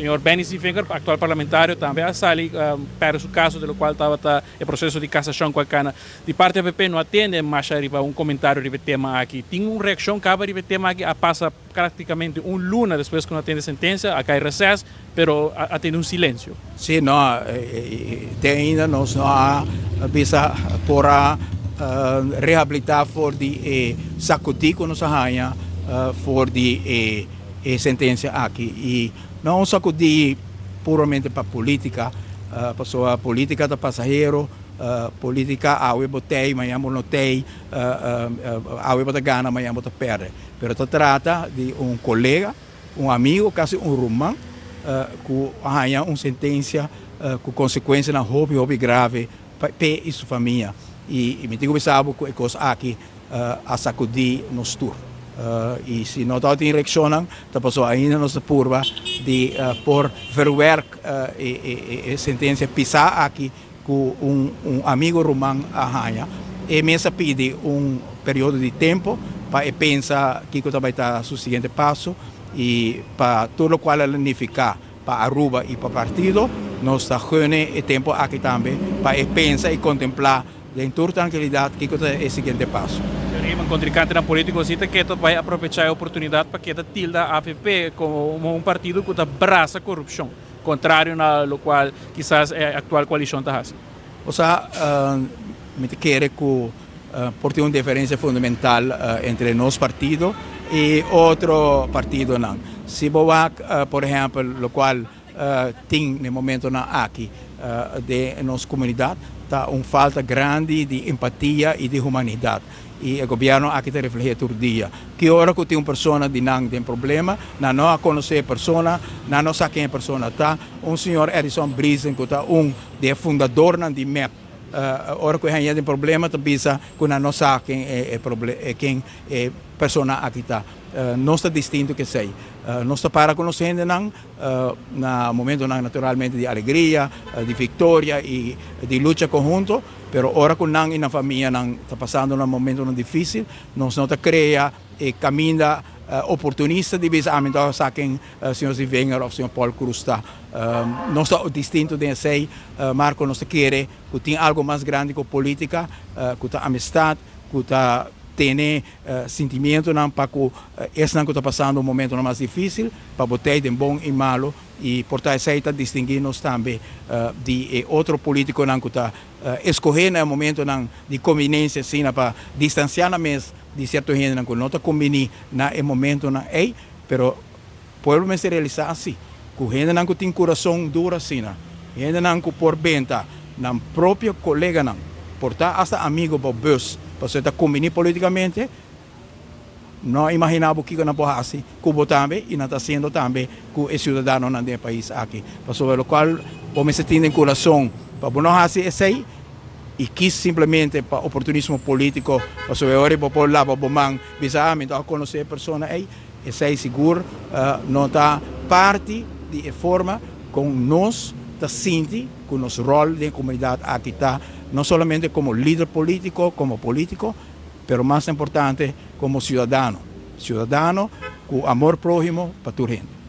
Senhor Benny Siffinger, actual parlamentário, também a Sali, para o caso do qual estava o processo de cassação com a cana. De parte do PP não atende mais um comentário do tema aqui. Tem uma reação que acaba do tema aqui, passa praticamente luna depois que não atende a sentença, a cai recesso, pero atende silêncio. Sim, não, ainda nós não há bisa para reabilitar for de sacudir com nossa rainha for de sentença aqui e não sacudir puramente para política, para a política do passageiro, política a eu botei, mas eu não tenho, a eu botei gana, mas eu botei perde. Pero se trata de colega, amigo, quase romano, que ganha uma sentença com consequência na hobby grave para e sua família. E me digo que sabe que coisa aqui a sacudir nos tur. E se não está em reaccionam, a pessoa ainda não se purva de por verwerk e sentença pisar aqui com amigo romano a ganha. E mesmo pede período de tempo para pensar que vai estar o seguinte passo e para tudo o qual unificar para Aruba e para o partido, nós está ganhando tempo aqui também para pensar e contemplar de toda tranquilidade que é o seguinte passo. Um contrincante na política cita que vai aproveitar a oportunidade para que tilda a AFP como partido que abraça a corrupção, contrário na lo qual quizás a atual coalição está fazendo. Ou seja, me quer que por ter uma diferença fundamental entre nosso partido e outro partido não. Se boa, por exemplo, o qual tem no momento aqui de nossa comunidade, está uma falta grande de empatia e de humanidade. E o governo aqui está refletindo todo dia. Que hora que tem uma pessoa que não tem problema, não conhece a pessoa, não sabe quem a pessoa está. Senhor Edison Brisen, que está fundador de MEP. Hora que tem problema, pensa que não sabe quem é a pessoa aqui está. Não está distinto que sei. Não está para conhecendo no momento naturalmente de alegria, de vitória e de luta conjunto, pero ora que não na família não está passando um momento difícil, nós não cria e caminha oportunista de vez a então saquem senhor Siffinger ou senhor Paul Cruz está não está distinto de sei Marco não se quer que tem algo mais grande que a política, que a amizade, que a ter sentimento não para que esse não está passando momento mais difícil para botar de bom e malo e portanto essa está distinguindo-nos também de outro político não que está escolhendo no momento não de conveniência assim para distanciar mais de certo gente não que não está combinando no momento não é, pero pode me se realizar assim que gente não que tem coração duro assim não gente não que por venta não próprio colega não portanto hasta amigo para bus para você estar combinando politicamente, não imaginava que não pode fazer, Cuba também, e não está sendo também com o cidadão do país aqui. Sobre o qual, vamos se ter em coração, para não fazer isso aí, e quis simplesmente para oportunismo político, para sobre a hora para pôr lá, para bombar, bizarramente, a conhecer a pessoa aí, isso aí seguro, não está parte de forma com nós, está sente, com o nosso rol de comunidade aqui está, não somente como líder político, como político, pero mais importante como cidadão. Cidadão com amor próximo para toda gente.